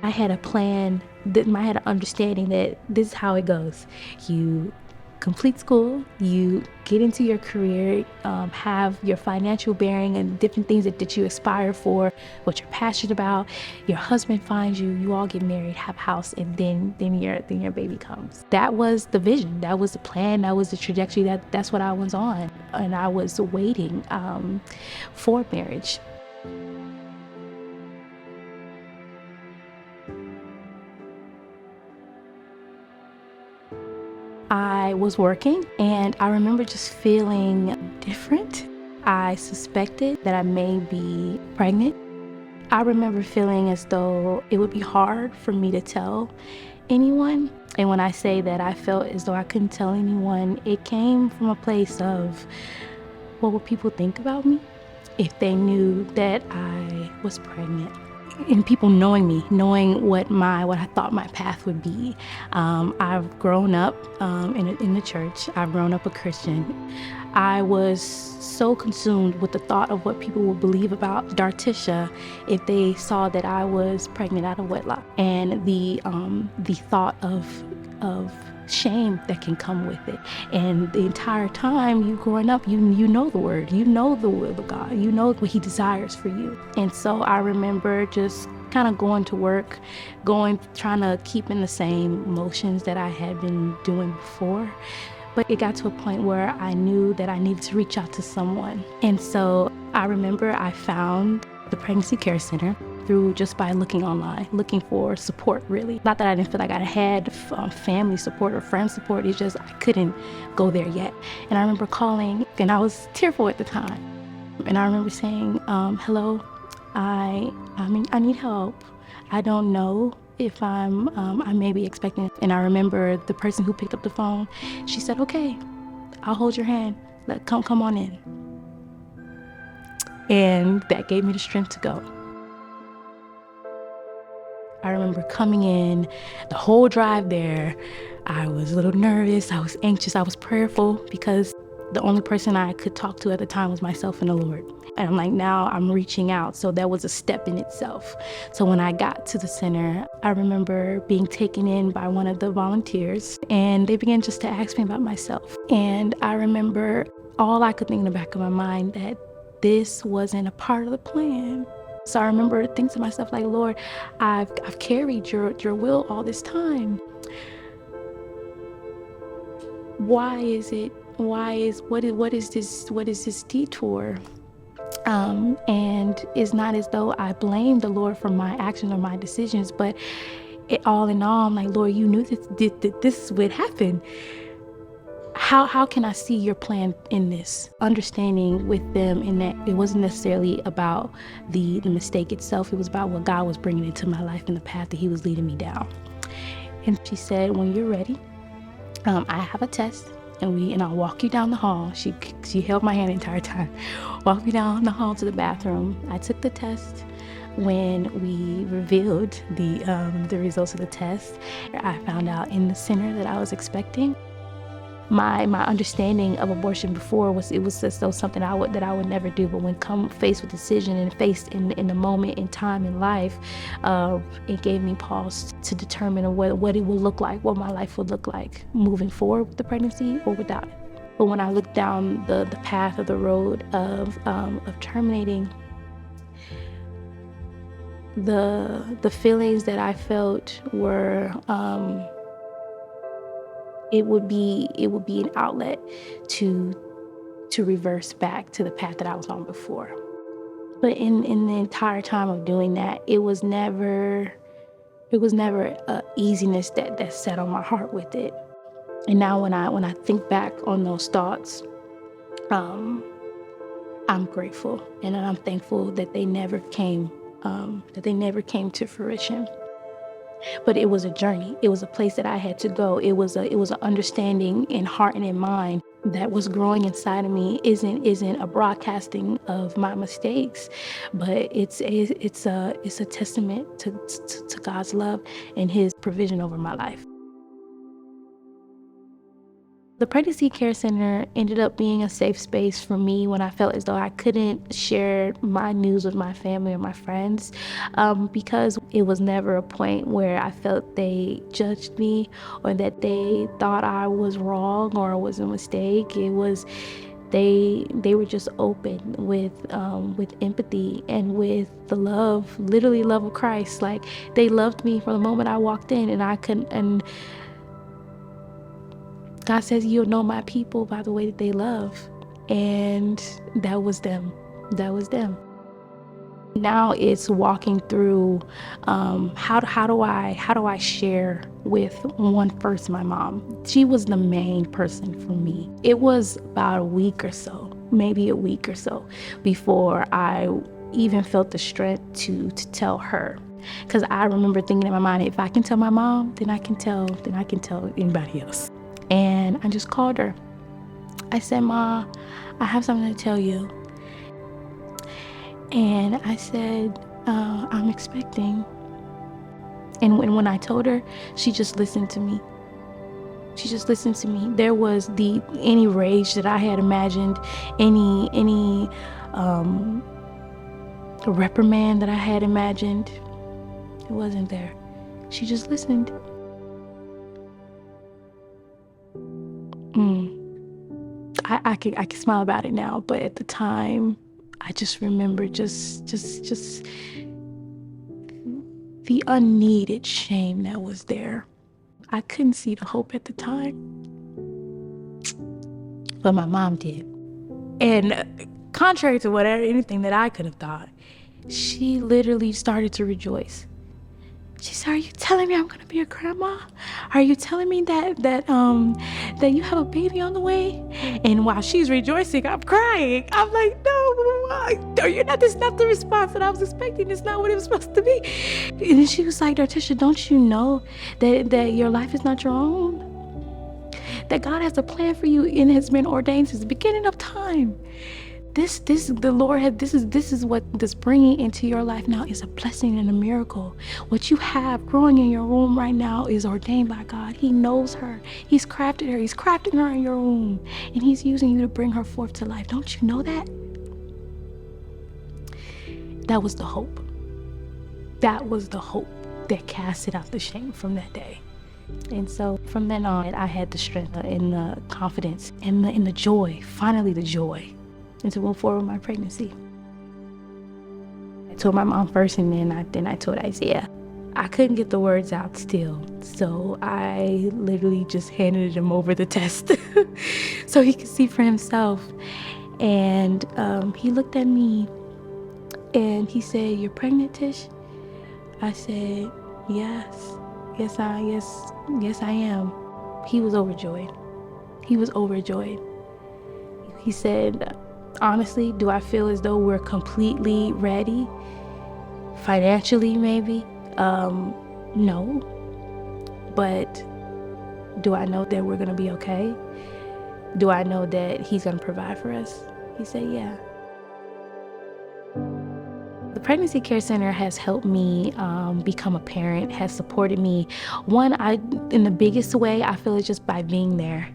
I had a plan, I had an understanding that this is how it goes. You complete school, you get into your career, have your financial bearing and different things that you aspire for, what you're passionate about. Your husband finds you, you all get married, have a house, and then your baby comes. That was the vision, that was the plan, that was the trajectory, that's what I was on. And I was waiting for marriage. I was working and I remember just feeling different. I suspected that I may be pregnant. I remember feeling as though it would be hard for me to tell anyone. And when I say that I felt as though I couldn't tell anyone, it came from a place of, what would people think about me if they knew that I was pregnant? And people knowing me, knowing what I thought my path would be. I've grown up in the church. I've grown up a Christian. I was so consumed with the thought of what people would believe about Dartisha if they saw that I was pregnant out of wedlock, and the thought of shame that can come with it. And the entire time you growing up, you know the word, you know the will of God, you know what he desires for you. And so I remember just kind of going to work, trying to keep in the same motions that I had been doing before. But it got to a point where I knew that I needed to reach out to someone. And so I remember I found the Pregnancy Care Center through just by looking online, looking for support, really. Not that I didn't feel like I had family support or friend support, it's just I couldn't go there yet. And I remember calling, and I was tearful at the time. And I remember saying, hello, I need help. I don't know if I may be expecting. And I remember the person who picked up the phone, she said, okay, I'll hold your hand, come on in. And that gave me the strength to go. I remember coming in, the whole drive there, I was a little nervous, I was anxious, I was prayerful, because the only person I could talk to at the time was myself and the Lord. And I'm like, now I'm reaching out. So that was a step in itself. So when I got to the center, I remember being taken in by one of the volunteers, and they began just to ask me about myself. And I remember all I could think in the back of my mind that this wasn't a part of the plan. So I remember thinking to myself, like, Lord, I've carried your will all this time. What is this detour? And it's not as though I blame the Lord for my actions or my decisions, but all in all, I'm like, Lord, you knew this would happen. How can I see your plan in this? Understanding with them in that it wasn't necessarily about the mistake itself. It was about what God was bringing into my life and the path that he was leading me down. And she said, when you're ready, I have a test, and I'll walk you down the hall. She held my hand the entire time. Walked me down the hall to the bathroom. I took the test. When we revealed the results of the test, I found out in the center that I was expecting. My understanding of abortion before was as though something that I would never do. But when faced with decision and faced in the moment in time in life, it gave me pause to determine what it would look like, what my life would look like moving forward with the pregnancy or without it. But when I looked down the path of the road of terminating, the feelings that I felt were it would be an outlet to reverse back to the path that I was on before. But in the entire time of doing that, it was never a easiness that sat on my heart with it. And now when I think back on those thoughts, I'm grateful and I'm thankful that they never came to fruition. But it was a journey. It was a place that I had to go. It was an understanding in heart and in mind that was growing inside of me. Isn't a broadcasting of my mistakes, but it's a testament to God's love and his provision over my life. The pregnancy care center ended up being a safe space for me when I felt as though I couldn't share my news with my family or my friends, because it was never a point where I felt they judged me or that they thought I was wrong or was a mistake. It was they were just open with empathy and with the love, literally love of Christ. Like, they loved me from the moment I walked in, and I couldn't. And God says, you'll know my people by the way that they love. And that was them. That was them. Now it's walking through how do I share with first my mom. She was the main person for me. It was about a week or so, maybe a week or so, before I even felt the strength to tell her. Because I remember thinking in my mind, if I can tell my mom, then I can tell anybody else. And I just called her. I said, Ma, I have something to tell you. And I said, I'm expecting. And when I told her, she just listened to me. She just listened to me. There was any rage that I had imagined, any reprimand that I had imagined, it wasn't there. She just listened. I can smile about it now, but at the time, I just remember just the unneeded shame that was there. I couldn't see the hope at the time, but my mom did. And contrary to anything that I could have thought, she literally started to rejoice. She said, "Are you telling me I'm gonna be a grandma? Are you telling me that you have a baby on the way?" And while she's rejoicing, I'm crying. I'm like, "No, that's not the response that I was expecting. It's not what it was supposed to be." And then she was like, "Dartisha, don't you know that your life is not your own? That God has a plan for you and has been ordained since the beginning of time. This is what this bringing into your life now is a blessing and a miracle. What you have growing in your womb right now is ordained by God. He knows her. He's crafted her. He's crafting her in your womb, and He's using you to bring her forth to life. Don't you know that?" That was the hope. That was the hope that casted out the shame from that day. And so from then on, I had the strength and the confidence and the joy, finally the joy, and to move forward with my pregnancy. I told my mom first, and then I told Isaiah. I couldn't get the words out still, so I literally just handed him over the test so he could see for himself. And he looked at me and he said, "You're pregnant, Tish?" I said, Yes, I am." He was overjoyed. He said, "Honestly, do I feel as though we're completely ready? Financially, maybe? No. But do I know that we're gonna be okay? Do I know that He's gonna provide for us?" He said, "Yeah." The Pregnancy Care Center has helped me become a parent, has supported me. In the biggest way, I feel it's just by being there.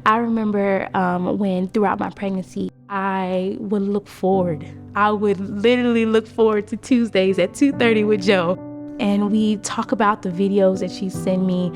I remember when throughout my pregnancy, I would literally look forward to Tuesdays at 2:30 with Joe. And we talk about the videos that she sent me.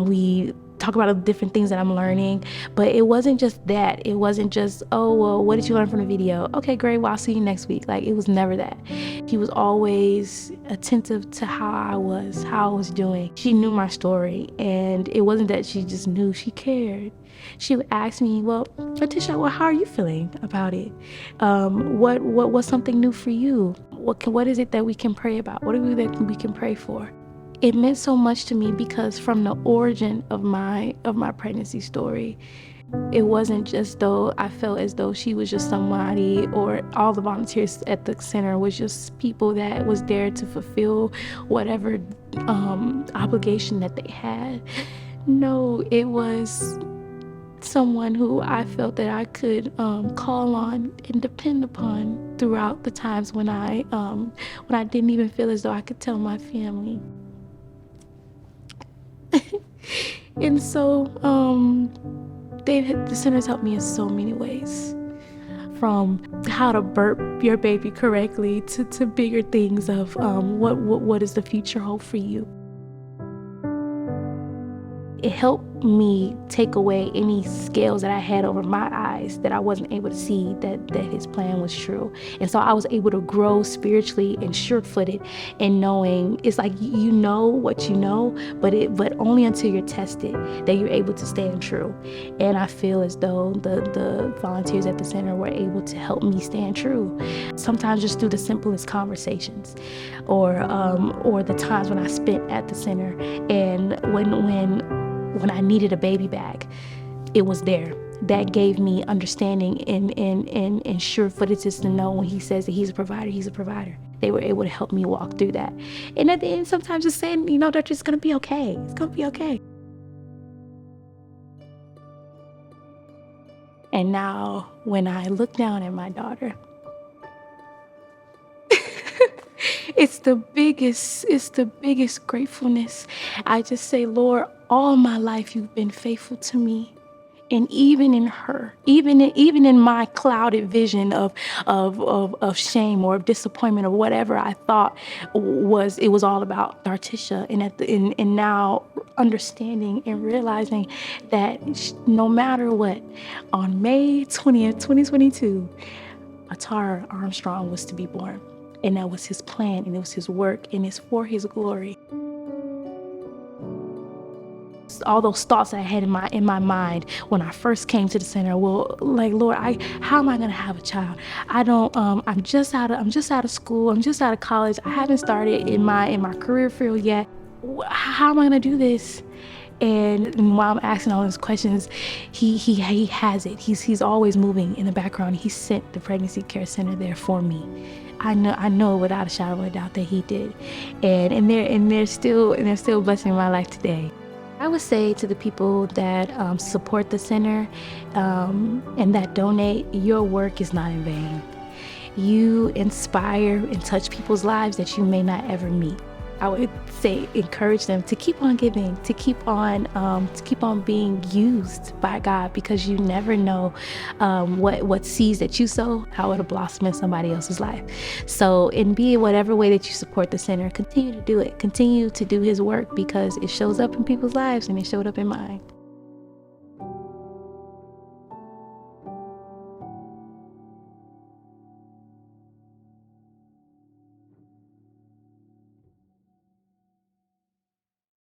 We talk about the different things that I'm learning. But it wasn't just that. It wasn't just, "Oh, well, what did you learn from the video? Okay, great. Well, I'll see you next week." Like, it was never that. She was always attentive to how I was doing. She knew my story. And it wasn't that she just knew, she cared. She would ask me, "Well, Dartisha, how are you feeling about it? What's something new for you? What is it that we can pray about? What is it that we can pray for?" It meant so much to me because from the origin of my pregnancy story, it wasn't just though I felt as though she was just somebody, or all the volunteers at the center was just people that was there to fulfill whatever obligation that they had. No, it was someone who I felt that I could call on and depend upon throughout the times when I didn't even feel as though I could tell my family. And so The center's helped me in so many ways. From how to burp your baby correctly to bigger things of what does the future hold for you. It helped me take away any scales that I had over my eyes that I wasn't able to see that his plan was true. And so I was able to grow spiritually and sure-footed and knowing it's like you know what you know, but only until you're tested that you're able to stand true. And I feel as though the volunteers at the center were able to help me stand true. Sometimes just through the simplest conversations or the times when I spent at the center and when I needed a baby bag, it was there. That gave me understanding and sure-footedness to know when he says that he's a provider, he's a provider. They were able to help me walk through that. And at the end, sometimes just saying, you know, Dartisha, it's gonna be okay. It's gonna be okay. And now when I look down at my daughter, it's the biggest gratefulness. I just say, Lord, all my life you've been faithful to me. And even in her, even in my clouded vision of shame or of disappointment or whatever I thought it was all about Dartisha, and now understanding and realizing that no matter what, on May 20th, 2022, Atara Armstrong was to be born. And that was his plan, and it was his work, and it's for his glory. All those thoughts I had in my mind when I first came to the center, well, like, Lord, how am I gonna have a child? I'm just out of school, I'm just out of college, I haven't started in my career field yet. How am I gonna do this? And while I'm asking all those questions, he has it. He's always moving in the background. He sent the pregnancy care center there for me. I know without a shadow of a doubt that he did, and they're still blessing my life today. I would say to the people that support the center and that donate, your work is not in vain. You inspire and touch people's lives that you may not ever meet. I would say encourage them to keep on giving, to keep on being used by God, because you never know what seeds that you sow, how it'll blossom in somebody else's life. So in whatever way that you support the center, continue to do it. Continue to do his work, because it shows up in people's lives, and it showed up in mine.